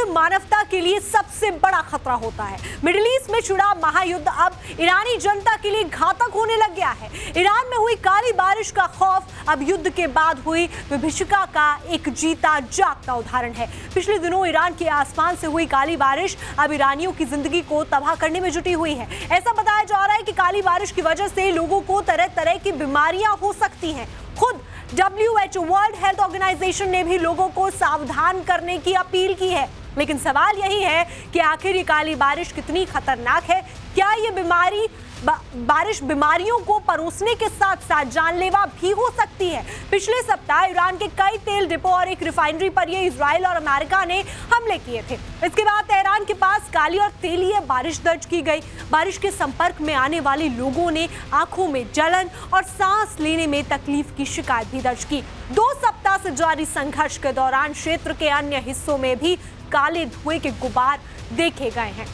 मानवता के लिए सबसे बड़ा खतरा होता है। मिडिल ईस्ट में छिड़ा महायुद्ध अब ईरानी जनता के लिए घातक होने लग गया है। ईरान में हुई काली बारिश का खौफ अब युद्ध के बाद हुई विभीषिका का एक जीता जागता उदाहरण है। पिछले दिनों ईरान के आसमान से हुई काली बारिश अब ईरानियों की जिंदगी को तबाह करने में जुटी हुई है। ऐसा बताया जा रहा है कि काली बारिश की वजह से लोगों को तरह तरह की बीमारियां हो सकती हैं। खुद WHO वर्ल्ड हेल्थ ऑर्गेनाइजेशन ने भी लोगों को सावधान करने की अपील की है। लेकिन सवाल यही है कि आखिर ये काली बारिश कितनी खतरनाक है? क्या ये बारिश बीमारियों को परोसने के साथ साथ जानलेवा भी हो सकती है? पिछले सप्ताह ईरान के कई तेल डिपो और एक रिफाइनरी पर ये इजराइल और अमेरिका ने हमले किए थे। इसके बाद तेहरान के पास काली और तेलीय बारिश दर्ज की गई। बारिश के संपर्क में आने वाले लोगों ने आंखों में जलन और सांस लेने में तकलीफ की शिकायत भी दर्ज की। 2 सप्ताह से जारी संघर्ष के दौरान क्षेत्र के अन्य हिस्सों में भी काले धुएं के गुबार देखे गए हैं।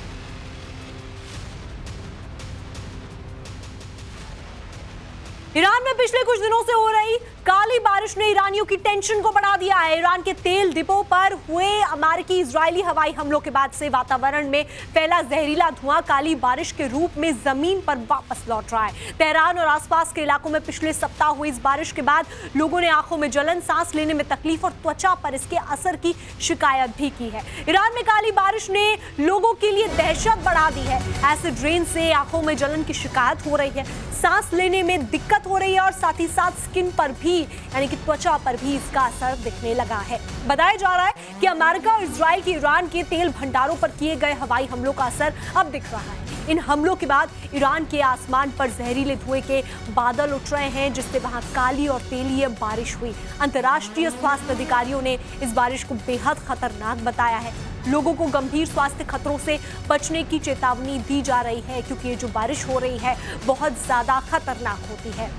ईरान में पिछले कुछ दिनों से हो रही काली बारिश ने ईरानियों की टेंशन को बढ़ा दिया है। ईरान के तेल डिपो पर हुए अमेरिकी इजरायली हवाई हमलों के बाद से वातावरण में फैला जहरीला धुआं काली बारिश के रूप में जमीन पर वापस लौट रहा है। तेहरान और आसपास के इलाकों में पिछले सप्ताह हुई इस बारिश के बाद लोगों ने आंखों में जलन, सांस लेने में तकलीफ और त्वचा पर इसके असर की शिकायत भी की है। ईरान में काली बारिश ने लोगों के लिए दहशत बढ़ा दी है। एसिड रेन से आंखों में जलन की शिकायत हो रही है, सांस लेने में दिक्कत हो रही है और साथ ही साथ स्किन पर भी यानी कि त्वचा पर भी इसका असर दिखने लगा है। बताया जा रहा है कि अमेरिका और इजराइल के ईरान के तेल भंडारों पर किए गए हवाई हमलों का असर अब दिख रहा है। इन हमलों के बाद ईरान के आसमान पर जहरीले धुएं के बादल उठ रहे हैं, जिससे वहां काली और तेलीय बारिश हुई। अंतर्राष्ट्रीय स्वास्थ्य अधिकारियों ने इस बारिश को बेहद खतरनाक बताया है। लोगों को गंभीर स्वास्थ्य खतरों से बचने की चेतावनी दी जा रही है, क्योंकि ये जो बारिश हो रही है बहुत ज्यादा खतरनाक होती है।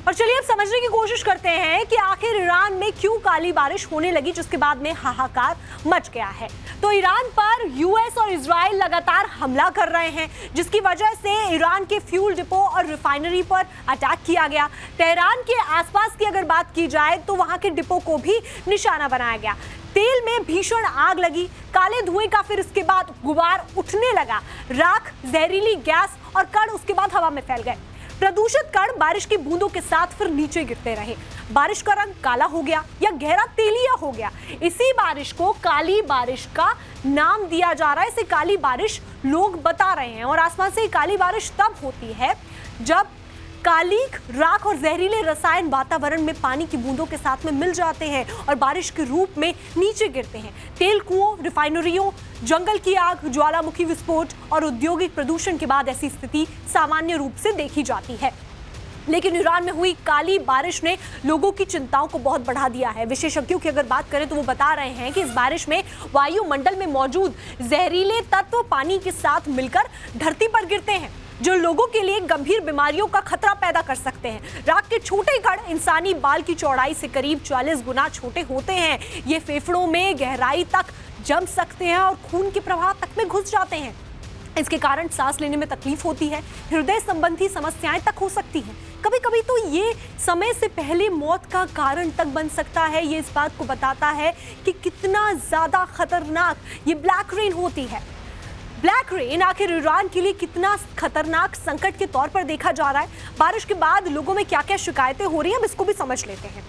और चलिए अब समझने की कोशिश करते हैं कि आखिर ईरान में क्यों काली बारिश होने लगी, जिसके बाद में हाहाकार मच गया है। तो ईरान पर यूएस और इजराइल लगातार हमला कर रहे हैं, जिसकी वजह से ईरान के फ्यूल डिपो और रिफाइनरी पर अटैक किया गया। तेहरान के आसपास की अगर बात की जाए तो वहां के डिपो को भी निशाना बनाया गया। तेल में भीषण आग लगी, काले धुएं का फिर इसके बाद गुबार उठने लगा। राख, जहरीली गैस और कण उसके बाद हवा में फैल गए। प्रदूषित कण बारिश की बूंदों के साथ फिर नीचे गिरते रहे। बारिश का रंग काला हो गया या गहरा तेलिया हो गया। इसी बारिश को काली बारिश का नाम दिया जा रहा है। इसे काली बारिश लोग बता रहे हैं। और आसमान से काली बारिश तब होती है जब कालीख, राख और जहरीले रसायन वातावरण में पानी की बूंदों के साथ में मिल जाते हैं और बारिश के रूप में नीचे गिरते हैं। तेल कुओं, रिफाइनरियों, जंगल की आग, ज्वालामुखी विस्फोट और औद्योगिक प्रदूषण के बाद ऐसी स्थिति सामान्य रूप से देखी जाती है। लेकिन ईरान में हुई काली बारिश ने लोगों की चिंताओं को बहुत बढ़ा दिया है। विशेषज्ञों की अगर बात करें तो वो बता रहे हैं कि इस बारिश में वायुमंडल में मौजूद जहरीले तत्व पानी के साथ मिलकर धरती पर गिरते हैं, जो लोगों के लिए गंभीर बीमारियों का खतरा पैदा कर सकते हैं। राख के छोटे कण इंसानी बाल की चौड़ाई से करीब 40 गुना छोटे होते हैं। ये फेफड़ों में गहराई तक जम सकते हैं और खून के प्रवाह तक में घुस जाते हैं। इसके कारण सांस लेने में तकलीफ होती है, हृदय संबंधी समस्याएं तक हो सकती हैं। कभी कभी तो ये समय से पहले मौत का कारण तक बन सकता है। ये इस बात को बताता है कि कितना ज्यादा खतरनाक ये ब्लैक रेन होती है। ब्लैक रेन आखिर ईरान के लिए कितना खतरनाक संकट के तौर पर देखा जा रहा है। बारिश के बाद लोगों में क्या क्या शिकायतें हो रही हैं, अब इसको भी समझ लेते हैं।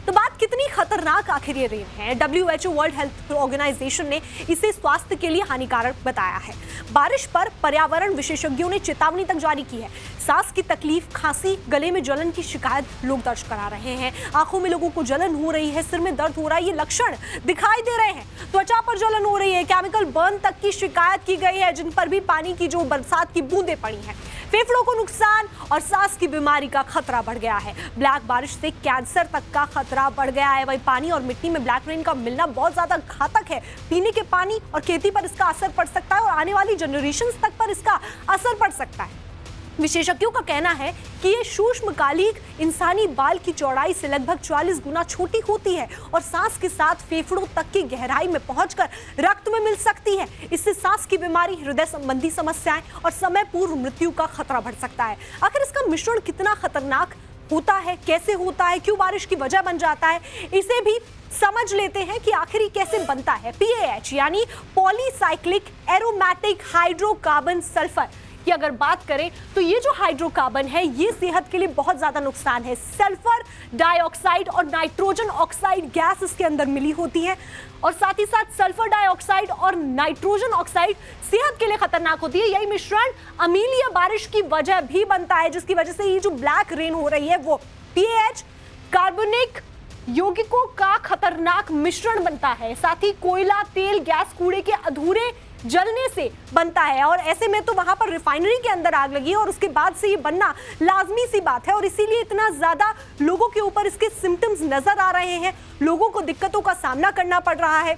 तो बात कितनी खतरनाक आखिर ये रेन है? WHO वर्ल्ड हेल्थ ऑर्गेनाइजेशन ने इसे स्वास्थ्य के लिए हानिकारक बताया है। बारिश पर पर्यावरण विशेषज्ञों ने चेतावनी तक जारी की है। सांस की तकलीफ, खांसी, गले में जलन की शिकायत लोग दर्ज करा रहे हैं। आंखों में लोगों को जलन हो रही है, सिर में दर्द हो रहा है, ये लक्षण दिखाई दे रहे हैं। त्वचा पर जलन हो रही है, केमिकल बर्न तक की शिकायत की गई है, जिन पर भी पानी की जो बरसात की बूंदें पड़ी हैं। फेफड़ों को नुकसान और सांस की बीमारी का खतरा बढ़ गया है। ब्लैक बारिश से कैंसर तक का खतरा बढ़ गया है। वही पानी और मिट्टी में ब्लैक रेन का मिलना बहुत ज्यादा घातक है। पीने के पानी और खेती पर इसका असर पड़ सकता है और आने वाली जनरेशंस तक पर इसका असर पड़ सकता है। विशेषज्ञों का कहना है कि ये सूक्ष्मकालिक इंसानी बाल की चौड़ाई से लगभग 44 गुना छोटी होती है और सांस के साथ फेफड़ों तक की गहराई में पहुंचकर रक्त में मिल सकती है। इससे सांस की बीमारी, हृदय संबंधी समस्याएं और समय पूर्व मृत्यु का खतरा बढ़ सकता है। आखिर इसका मिश्रण कितना खतरनाक होता है, कैसे होता है, क्यों बारिश की वजह बन जाता है, इसे भी समझ लेते हैं कि आखिर कैसे बनता है। PAH यानी पॉलीसाइक्लिक एरोमेटिक हाइड्रोकार्बन सल्फर की अगर बात करें तो ये जो हाइड्रोकार्बन है ये सेहत के लिए बहुत ज्यादा नुकसान है। सल्फर डाइऑक्साइड और नाइट्रोजन ऑक्साइड गैस इसके अंदर मिली होती है और साथ ही साथ सल्फर डाइऑक्साइड और नाइट्रोजन ऑक्साइड सेहत के लिए खतरनाक होती है। यही मिश्रण अम्लीय बारिश की वजह भी बनता है, जिसकी वजह से ये जो ब्लैक रेन हो रही है वो PAH कार्बनिक यौगिकों का खतरनाक मिश्रण बनता है। साथ ही कोयला, तेल, गैस, कूड़े के अधूरे जलने से बनता है और ऐसे में तो वहां पर रिफाइनरी के अंदर आग लगी और उसके बाद से ये बनना लाजमी सी बात है और इसीलिए इतना ज्यादा लोगों के ऊपर इसके सिम्टम्स नजर आ रहे हैं। लोगों को दिक्कतों का सामना करना पड़ रहा है,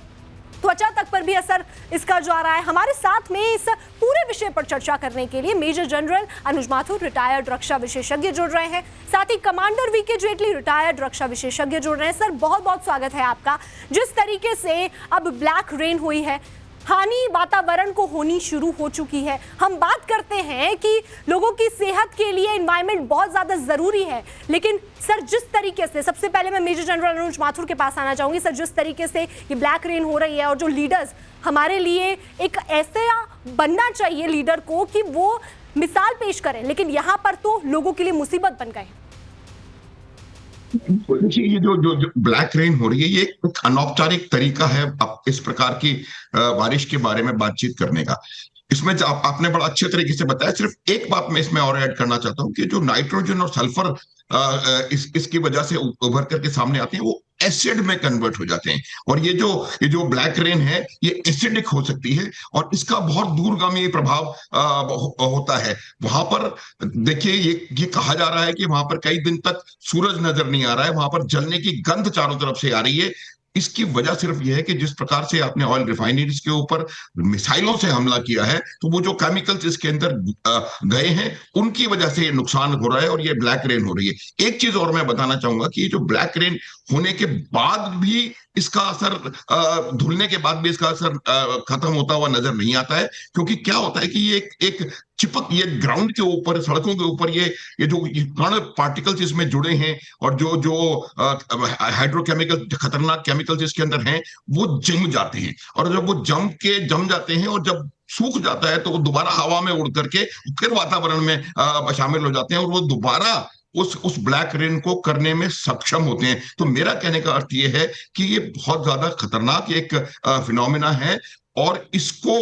त्वचा तक पर भी असर इसका जो आ रहा है। हमारे साथ में इस पूरे विषय पर चर्चा करने के लिए मेजर जनरल अनुज माथुर, रिटायर्ड रक्षा विशेषज्ञ जुड़ रहे हैं, साथ ही कमांडर VK जेटली, रिटायर्ड रक्षा विशेषज्ञ जुड़ रहे हैं। सर, बहुत बहुत स्वागत है आपका। जिस तरीके से अब ब्लैक रेन हुई है, हानि वातावरण को होनी शुरू हो चुकी है। हम बात करते हैं कि लोगों की सेहत के लिए एनवायरनमेंट बहुत ज़्यादा ज़रूरी है, लेकिन सर जिस तरीके से, सबसे पहले मैं मेजर जनरल अनुज माथुर के पास आना चाहूँगी। सर, जिस तरीके से ये ब्लैक रेन हो रही है और जो लीडर्स हमारे लिए एक ऐसा बनना चाहिए लीडर को कि वो मिसाल पेश करें, लेकिन यहाँ पर तो लोगों के लिए मुसीबत बन गए। देखिए, ये जो ब्लैक रेन हो रही है ये एक अनौपचारिक तरीका है इस प्रकार की बारिश के बारे में बातचीत करने का। इसमें आपने बड़ा अच्छे तरीके से बताया। सिर्फ एक बात मैं इसमें और ऐड करना चाहता हूँ कि जो नाइट्रोजन और सल्फर इसकी वजह से उभर करके सामने आते हैं वो एसिड में कन्वर्ट हो जाते हैं और ये जो ब्लैक रेन है ये एसिडिक हो सकती है और इसका बहुत दूरगामी प्रभाव होता है। वहां पर देखिए, ये कहा जा रहा है कि वहां पर कई दिन तक सूरज नजर नहीं आ रहा है, वहां पर जलने की गंध चारों तरफ से आ रही है। इसकी वजह सिर्फ यह है कि जिस प्रकार से आपने ऑयल रिफाइनरीज के ऊपर मिसाइलों से हमला किया है तो वो जो केमिकल्स इसके अंदर गए हैं उनकी वजह से ये नुकसान हो रहा है और ये ब्लैक रेन हो रही है। एक चीज और मैं बताना चाहूंगा कि ये जो ब्लैक रेन होने के बाद भी इसका असर, धुलने के बाद भी इसका असर खत्म होता हुआ नजर नहीं आता है, क्योंकि क्या होता है कि ये एक चिपक, ये ग्राउंड के ऊपर, सड़कों के ऊपर ये जो कण पार्टिकल्स इसमें जुड़े हैं और जो हाइड्रोकेमिकल खतरनाक केमिकल्स इसके अंदर हैं वो जम जाते हैं और जब वो जम जाते हैं और जब सूख जाता है तो वो दोबारा हवा में उड़ करके फिर वातावरण में शामिल हो जाते हैं और वो दोबारा उस ब्लैक रेन को करने में सक्षम होते हैं। तो मेरा कहने का अर्थ ये है कि ये बहुत ज्यादा खतरनाक एक फिनोमेना है और इसको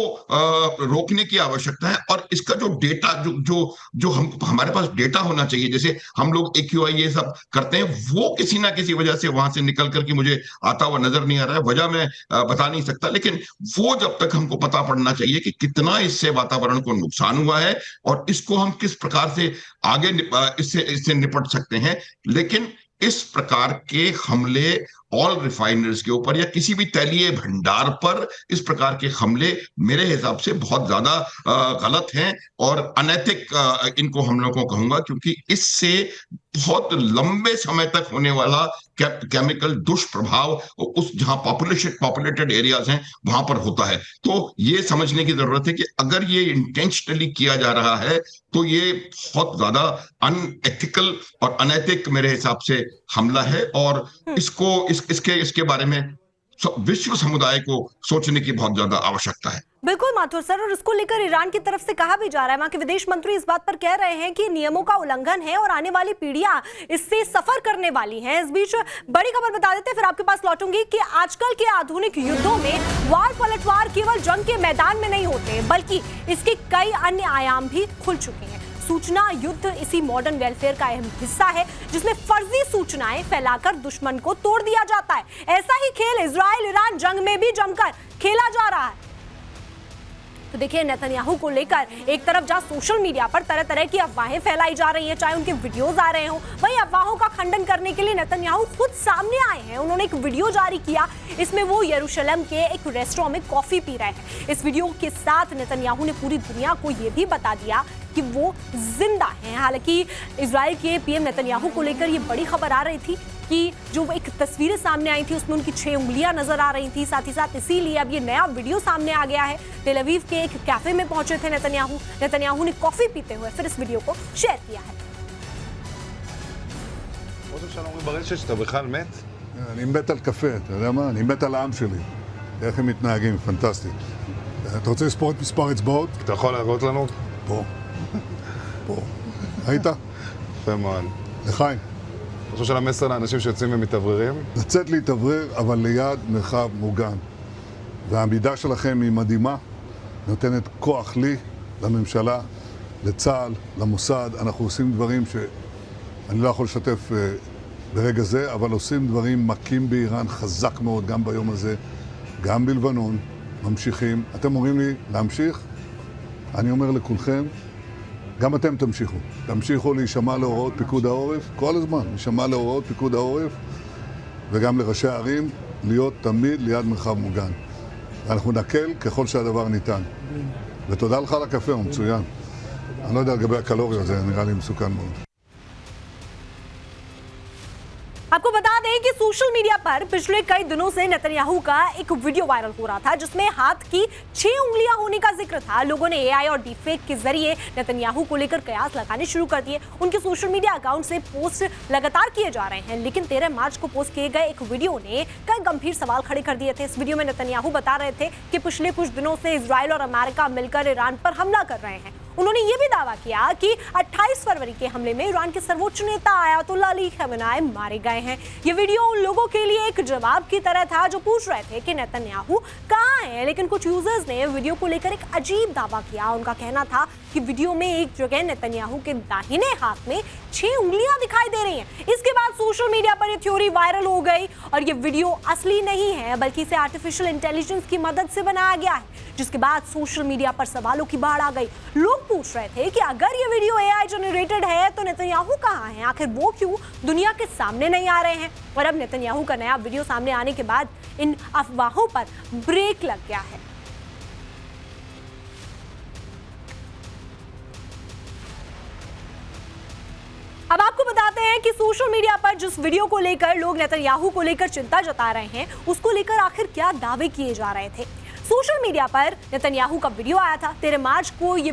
रोकने की आवश्यकता है और इसका जो डेटा जो हमारे पास डेटा होना चाहिए, जैसे हम लोग AQI ये सब करते हैं, वो किसी ना किसी वजह से वहां से निकल करके मुझे आता हुआ नजर नहीं आ रहा है। वजह मैं बता नहीं सकता, लेकिन वो जब तक हमको पता पड़ना चाहिए कि कितना इससे वातावरण को नुकसान हुआ है और इसको हम किस प्रकार से आगे इससे निपट सकते हैं। लेकिन इस प्रकार के हमले ऑयल रिफाइनरीज के ऊपर या किसी भी तैलीय भंडार पर, इस प्रकार के हमले मेरे हिसाब से बहुत ज्यादा गलत हैं और अनैतिक इनको हम लोगों को कहूंगा, क्योंकि इससे बहुत लंबे समय तक होने वाला केमिकल दुष्प्रभाव उस जहां पॉपुलेटेड एरियाज हैं वहां पर होता है। तो ये समझने की जरूरत है कि अगर ये इंटेंशनली किया जा रहा है तो ये बहुत ज्यादा अनएथिकल और अनैतिक मेरे हिसाब से हमला है और इसके बारे में विश्व समुदाय को सोचने की बहुत ज्यादा आवश्यकता है। बिल्कुल माथुर सर, और इसको लेकर ईरान की तरफ से कहा भी जा रहा है, वहां के विदेश मंत्री इस बात पर कह रहे हैं कि नियमों का उल्लंघन है और आने वाली पीढ़ियां इससे सफर करने वाली हैं। इस बीच बड़ी खबर बता देते हैं, फिर आपके पास लौटूंगी कि आजकल के आधुनिक युद्धों में वार पलटवार केवल जंग के मैदान में नहीं होते, बल्कि इसके कई अन्य आयाम भी खुल चुके हैं। सूचना युद्ध इसी मॉडर्न वेलफेयर का अहम हिस्सा है, जिसमें फर्जी सूचनाएं फैलाकर दुश्मन को तोड़ दिया जाता है। ऐसा ही खेल इजराइल ईरान जंग में भी जमकर खेला जा रहा है। तो देखिए, नेतन्याहू को लेकर एक तरफ जहां सोशल मीडिया पर तरह तरह की अफवाहें फैलाई जा रही हैं, चाहे उनके वीडियोस आ रहे हों, वहीं अफवाहों का खंडन करने के लिए नेतन्याहू खुद सामने आए हैं। उन्होंने एक वीडियो जारी किया, इसमें वो यरूशलेम के एक रेस्टोरेंट में कॉफी पी रहे हैं। इस वीडियो के साथ नेतन्याहू ने पूरी दुनिया को यह भी बता दिया कि वो जिंदा हैं। हालांकि इजराइल के पीएम नेतन्याहू को लेकर ये बड़ी खबर आ रही थी कि जो एक तस्वीरें सामने आई थी उसमें उनकी 6 उंगलियां नजर आ रही थी। साथ ही साथ इसीलिए अब ये नया वीडियो सामने आ गया है। तेल अवीव के एक कैफे में पहुंचे थे नेतन्याहू ने कॉफी पीते हुए फिर इस वीडियो को शेयर किया है। שאתה בכלל מת? אני מת על קפה, אתה יודע מה? אני מת על העם שלי. איך הם מתנהגים, פנטסטי. אתה רוצה לספור את מספר אצבעות? אתה יכול להראות לנו? פה. פה. ראית? יפה מאוד. לחיים. אתה חושב של המסר לאנשים שיוצאים ומתאווררים? לצאת להתאוורר, אבל ליד מרחב מוגן. והעמידה שלכם היא מדהימה, נותנת כוח לי, לממשלה, לצה"ל, למוסד. אנחנו עושים דברים שאני לא יכול לשתף ברגע זה, אבל עושים דברים מכים באיראן חזק מאוד, גם ביום הזה, גם בלבנון, ממשיכים. אתם אומרים לי להמשיך? אני אומר לכולכם, גם אתם תמשיכו. תמשיכו להישמע להוראות פיקוד העורף, כל הזמן, להישמע להוראות פיקוד העורף, וגם לראשי הערים, להיות תמיד ליד מרחב מוגן. ואנחנו נקל ככל שהדבר ניתן. ותודה לך על הקפה, הוא מצוין. אני לא יודע לגבי הקלוריות, זה נראה לי מסוכן מאוד. आपको बता दें कि सोशल मीडिया पर पिछले कई दिनों से नेतन्याहू का एक वीडियो वायरल हो रहा था जिसमें हाथ की 6 उंगलियां होने का जिक्र था। लोगों ने एआई और डीपफेक के जरिए नेतन्याहू को लेकर कयास लगाने शुरू कर दिए। उनके सोशल मीडिया अकाउंट से पोस्ट लगातार किए जा रहे हैं, लेकिन 13 मार्च को पोस्ट किए गए एक वीडियो ने कई गंभीर सवाल खड़े कर दिए थे। इस वीडियो में नेतन्याहू बता रहे थे कि पिछले कुछ दिनों से इजराइल और अमेरिका मिलकर ईरान पर हमला कर रहे हैं। उन्होंने ये भी दावा किया कि 28 फरवरी के हमले में ईरान के सर्वोच्च नेता आयतुल्ला अली खमेनी मारे गए हैं। ये वीडियो उन लोगों के लिए एक जवाब की तरह था जो पूछ रहे थे कि नेतन्याहू कहाँ हैं, लेकिन कुछ यूजर्स ने वीडियो को लेकर एक अजीब दावा किया। उनका कहना था कि वीडियो में एक जगह नेतन्याहू के दाहिने हाथ में 6 उंगलियां दिखाई दे रही हैं। इसके बाद सोशल मीडिया पर ये थ्योरी वायरल हो गई और ये वीडियो असली नहीं है बल्कि इसे आर्टिफिशियल इंटेलिजेंस की मदद से बनाया गया है, जिसके बाद सोशल मीडिया पर सवालों की बाढ़ आ गई। लोग पूछ रहे थे कि अगर ये वीडियो एआई जनरेटेड है तो नेतन्याहू कहाँ हैं, आखिर वो क्यों दुनिया के सामने नहीं आ रहे हैं। और अब नेतन्याहू का नया वीडियो सामने आने के बाद इन अफवाहों पर ब्रेक लग गया है। अब आपको बताते हैं कि सोशल मीडिया पर जिस वीडियो को लेकर लोग नेतन्याहू को लेकर चिंता जता रहे हैं उसको लेकर आखिर क्या दावे किए जा रहे थे। सोशल मीडिया पर नेतन्याहू का वीडियो आया था। 13 मार्च को ये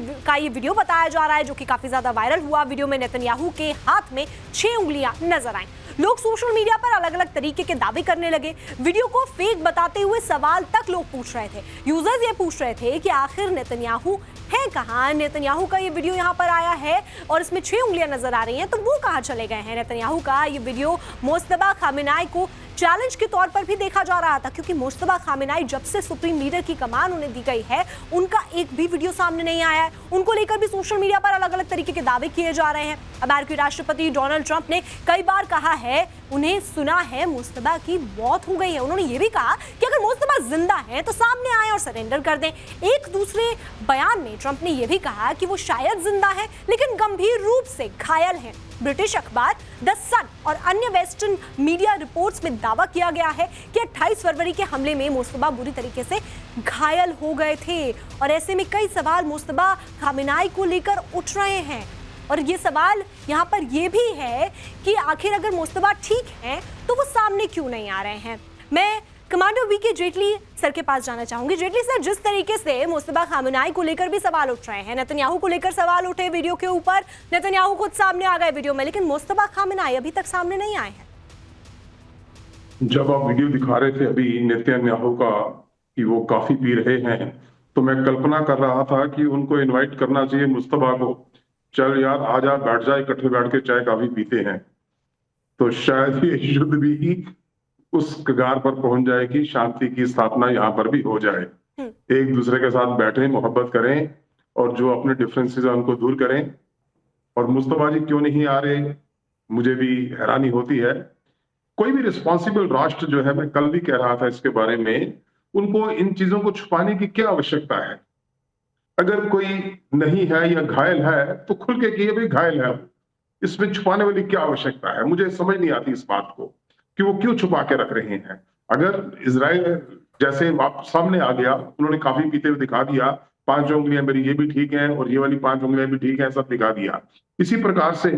वीडियो बताया जा रहा है जो कि काफी ज्यादा वायरल हुआ। वीडियो में नेतन्याहू के हाथ में 6 उंगलियां नजर आईं। लोग सोशल मीडिया पर अलग अलग तरीके के दावे करने लगे। वीडियो को फेक बताते हुए सवाल तक लोग पूछ रहे थे। यूजर्स ये पूछ रहे थे कि आखिर नेतन्याहू है कहाँ। नेतन्याहू का ये वीडियो यहाँ पर आया है और इसमें 6 उंगलियां नजर आ रही हैं, तो वो कहाँ चले गए हैं। नेतन्याहू का ये वीडियो मुस्तफा खामेनी को चैलेंज के तौर पर भी देखा जा रहा था, क्योंकि मुस्तफा खामेनी जब से सुप्रीम लीडर की कमान उन्हें दी गई है उनका एक भी वीडियो सामने नहीं आया है। उनको लेकर भी सोशल मीडिया पर अलग अलग तरीके के दावे किए जा रहे हैं। अमेरिकी राष्ट्रपति डोनाल्ड ट्रंप ने कई बार कहा है उन्हें सुना है मुस्तफा की मौत हो गई है। उन्होंने ये भी कहा कि अगर मुस्तफा जिंदा है तो सामने आए और सरेंडर कर दें। एक दूसरे बयान में ट्रंप ने यह भी कहा कि वो शायद जिंदा है लेकिन गंभीर रूप से घायल हैं। ब्रिटिश अखबार द सन और अन्य वेस्टर्न मीडिया रिपोर्ट्स में दावा किया गया है कि 28 फरवरी के हमले में मुस्तफा बुरी तरीके से घायल हो गए थे और ऐसे में कई सवाल मुस्तफा खामेनी को लेकर उठ रहे हैं। और ये सवाल यहाँ पर ये भी है कि आखिर अगर मुस्तफा ठीक हैं तो वो सामने क्यों नहीं आ रहे हैं। मैं कमांडर वीके जेटली सर के पास जाना चाहूंगी। जेटली सर, जिस तरीके से मुस्तफा खामेनी को लेकर भी सवाल उठ रहे हैं, नेतन्याहू को लेकर सवाल उठे वीडियो के ऊपर, नेतन्याहू खुद सामने आ गए वीडियो में, लेकिन मुस्तफा खामेनी अभी तक सामने नहीं आए हैं। जब आप वीडियो दिखा रहे थे अभी नेतन्याहू का कि वो काफी पी रहे हैं, तो मैं कल्पना कर रहा था कि उनको इनवाइट करना चाहिए मुस्तफा को, चल यार आजा बैठ जा, इकट्ठे बैठ के चाय काफी पीते हैं, तो शायद ये युद्ध भी उस कगार पर पहुंच जाएगी, शांति की स्थापना यहाँ पर भी हो जाए। एक दूसरे के साथ बैठें, मोहब्बत करें और जो अपने डिफरेंसेस है उनको दूर करें। और मुस्तफा जी क्यों नहीं आ रहे, मुझे भी हैरानी होती है। कोई भी रिस्पॉन्सिबल राष्ट्र जो है, मैं कल भी कह रहा था इसके बारे में, उनको इन चीजों को छुपाने की क्या आवश्यकता है। अगर कोई नहीं है या घायल है तो खुल के कहिए भाई घायल है, इसमें छुपाने वाली क्या आवश्यकता है। मुझे समझ नहीं आती इस बात को कि वो क्यों छुपा के रख रहे हैं। अगर इजराइल जैसे आप सामने आ गया, उन्होंने काफी पीते हुए दिखा दिया, 5 उंगलियां मेरी ये भी ठीक हैं और ये वाली 5 उंगलियां भी ठीक हैं, सब दिखा दिया। इसी प्रकार से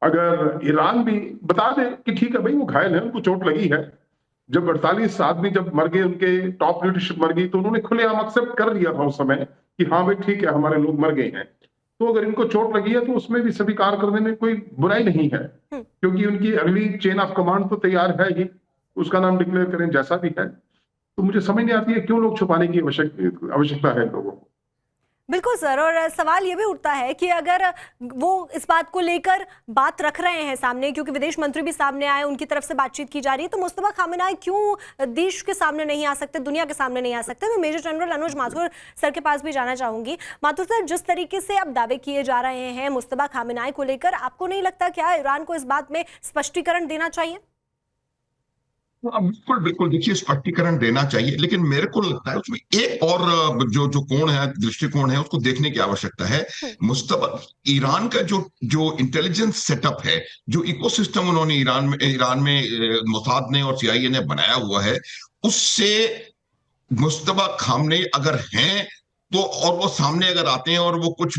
अगर ईरान भी बता दे कि ठीक है भाई वो घायल है, उनको चोट लगी है। जब 48 आदमी जब मर गए, उनके टॉप लीडरशिप मर गई, तो उन्होंने खुलेआम एक्सेप्ट कर लिया था उस समय कि हाँ भाई ठीक है हमारे लोग मर गए हैं। तो अगर इनको चोट लगी है तो उसमें भी स्वीकार करने में कोई बुराई नहीं है, क्योंकि उनकी अगली चेन ऑफ कमांड तो तैयार है ही, उसका नाम डिक्लेयर करें जैसा भी है। तो मुझे समझ नहीं आती है क्यों लोग छुपाने की आवश्यकता है लोगों को। बिल्कुल सर, और सवाल ये भी उठता है कि अगर वो इस बात को लेकर बात रख रहे हैं सामने, क्योंकि विदेश मंत्री भी सामने आए, उनकी तरफ से बातचीत की जा रही है, तो मुस्तफा खामेनाई क्यों देश के सामने नहीं आ सकते, दुनिया के सामने नहीं आ सकते? मैं मेजर जनरल अनुज माथुर सर के पास भी जाना चाहूंगी। माथुर सर, जिस तरीके से अब दावे किए जा रहे हैं मुस्तफा खामेनाई को लेकर, आपको नहीं लगता क्या ईरान को इस बात में स्पष्टीकरण देना चाहिए? बिल्कुल बिल्कुल, देखिए स्पष्टीकरण देना चाहिए, लेकिन मेरे को लगता है उसमें एक और जो कोण है, दृष्टिकोण है, उसको देखने की आवश्यकता है। मुस्तफा ईरान का जो इंटेलिजेंस सेटअप है, जो इकोसिस्टम उन्होंने ईरान में मोसाद ने और सीआईए ने बनाया हुआ है, उससे मुस्तफा खामनेई अगर हैं तो, और वो सामने अगर आते हैं और वो कुछ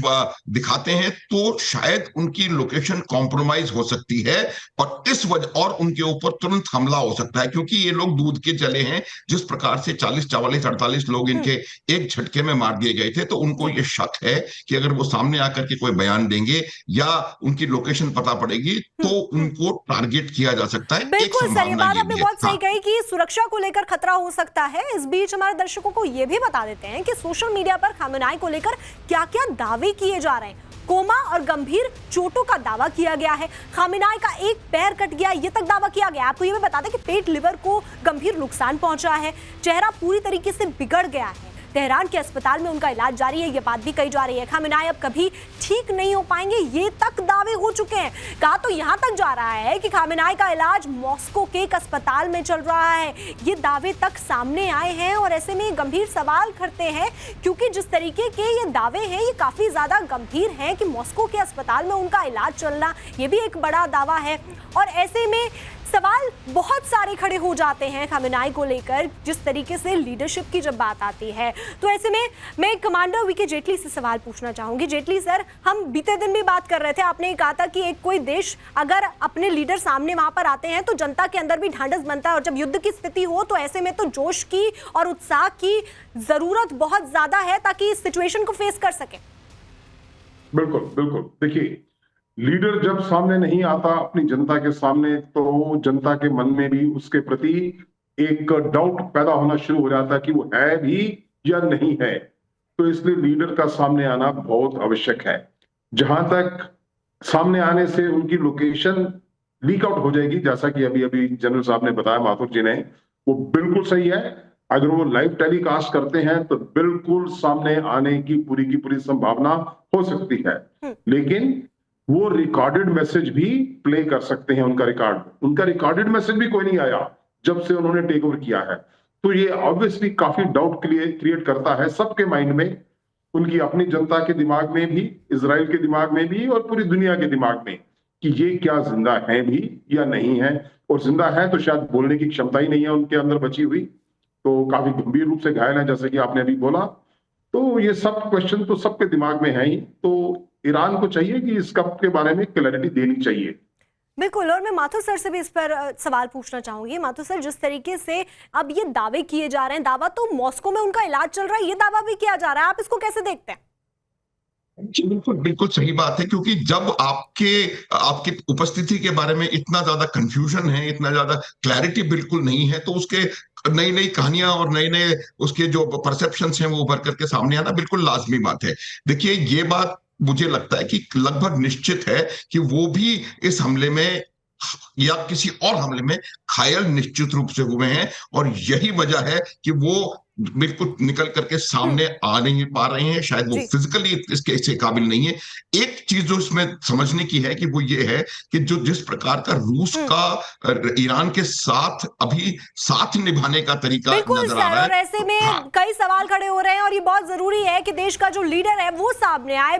दिखाते हैं, तो शायद उनकी लोकेशन कॉम्प्रोमाइज हो सकती है और इस वजह और उनके ऊपर तुरंत हमला हो सकता है, क्योंकि ये लोग दूध के जले हैं। जिस प्रकार से 40, 44, 48 लोग इनके एक झटके में मार दिए गए थे, तो उनको ये शक है कि अगर वो सामने आकर के कोई बयान देंगे या उनकी लोकेशन पता पड़ेगी तो उनको टारगेट किया जा सकता है। बिल्कुल सर, ये बात आपने बहुत सही कही कि सुरक्षा को लेकर खतरा हो सकता है। इस बीच हमारे दर्शकों को ये भी बता देते हैं कि सोशल मीडिया पर खामेनाई को लेकर क्या-क्या दावे किए जा रहे हैं। कोमा और गंभीर चोटों का दावा किया गया है, खामेनाई का एक पैर कट गया, ये तक दावा किया गया। आपको ये भी बता दें कि पेट, लिवर को गंभीर नुकसान पहुंचा है, चेहरा पूरी तरीके से बिगड़ गया है, तेहरान के अस्पताल में उनका इलाज जारी है, ये बात भी कही जा रही है। खामेनाई अब कभी ठीक नहीं हो पाएंगे, ये तक दावे हो चुके हैं। कहा तो यहां तक जा रहा है कि खामेनाई का इलाज मॉस्को के एक अस्पताल में चल रहा है। ये दावे तक सामने आए हैं और ऐसे में गंभीर सवाल करते हैं, क्योंकि जिस तरीके के ये दावे हैं ये काफी ज्यादा गंभीर हैं कि मॉस्को के अस्पताल में उनका इलाज चलना, ये भी एक बड़ा दावा है। और ऐसे में सवाल बहुत सारे खड़े हो जाते हैं खामेनाई को लेकर, जिस तरीके से लीडरशिप की जब बात आती है। तो ऐसे में मैं कमांडर वीके जेटली से सवाल पूछना चाहूंगी। जेटली सर, हम बीते दिन भी बात कर रहे थे, आपने कहा था कि एक कोई देश अगर अपने लीडर सामने वहां पर आते हैं तो जनता के अंदर भी ढांढस बनता है, और जब युद्ध की स्थिति हो तो ऐसे में तो जोश की और उत्साह की जरूरत बहुत ज्यादा है ताकि इस सिचुएशन को फेस कर सके। बिल्कुल बिल्कुल, देखिए लीडर जब सामने नहीं आता अपनी जनता के सामने, तो जनता के मन में भी उसके प्रति एक डाउट पैदा होना शुरू हो जाता है कि वो है भी या नहीं है। तो इसलिए लीडर का सामने आना बहुत आवश्यक है। जहां तक सामने आने से उनकी लोकेशन लीक आउट हो जाएगी, जैसा कि अभी जनरल साहब ने बताया, माथुर जी ने, वो बिल्कुल सही है। अगर वो लाइव टेलीकास्ट करते हैं तो बिल्कुल सामने आने की पूरी संभावना हो सकती है, लेकिन वो रिकॉर्डेड मैसेज भी प्ले कर सकते हैं। उनका रिकॉर्डेड मैसेज भी कोई नहीं आया जब से उन्होंने टेक ओवर किया है। तो ये ऑब्वियसली काफी डाउट क्रिएट करता है सबके माइंड में, उनकी अपनी जनता के दिमाग में भी, इजराइल के दिमाग में भी और पूरी दुनिया के दिमाग में, कि ये क्या जिंदा है भी या नहीं है। और जिंदा है तो शायद बोलने की क्षमता ही नहीं है उनके अंदर बची हुई, तो काफी गंभीर रूप से घायल है, जैसे कि आपने अभी बोला। तो ये सब क्वेश्चन तो सबके दिमाग में है ही। तो ईरान को चाहिए कि इस कप के बारे में क्लैरिटी देनी चाहिए। बिल्कुल, और मैं माथुर सर से भी इस पर सवाल पूछना चाहूंगी। माथुर सर, जिस तरीके से अब ये दावे किए जा रहे हैं, दावा तो मॉस्को में उनका इलाज चल रहा है, ये दावा भी किया जा रहा है, आप इसको कैसे देखते हैं? जी बिल्कुल बिल्कुल सही बात है, क्योंकि जब आपकी उपस्थिति के बारे में इतना ज्यादा कंफ्यूजन है, इतना ज्यादा क्लैरिटी बिल्कुल नहीं है, तो उसके नई नई कहानियां और नए नए उसके जो परसेप्शंस हैं वो उभर करके सामने आना बिल्कुल लाजमी बात है। देखिए, ये बात मुझे लगता है कि लगभग निश्चित है कि वो भी इस हमले में या किसी और हमले में घायल निश्चित रूप से हुए हैं, और यही वजह है कि वो बिल्कुल निकल करके सामने आ नहीं पा रहे हैं। शायद वो फिजिकली इसके काबिल नहीं है। एक चीज जो इसमें समझने की है कि वो ये है कि जो जिस प्रकार का रूस का ईरान के साथ अभी साथ निभाने का तरीका नजर आ रहा है, और ऐसे में कई सवाल खड़े हो रहे हैं, और ये बहुत जरूरी है कि देश का जो लीडर है वो सामने आए।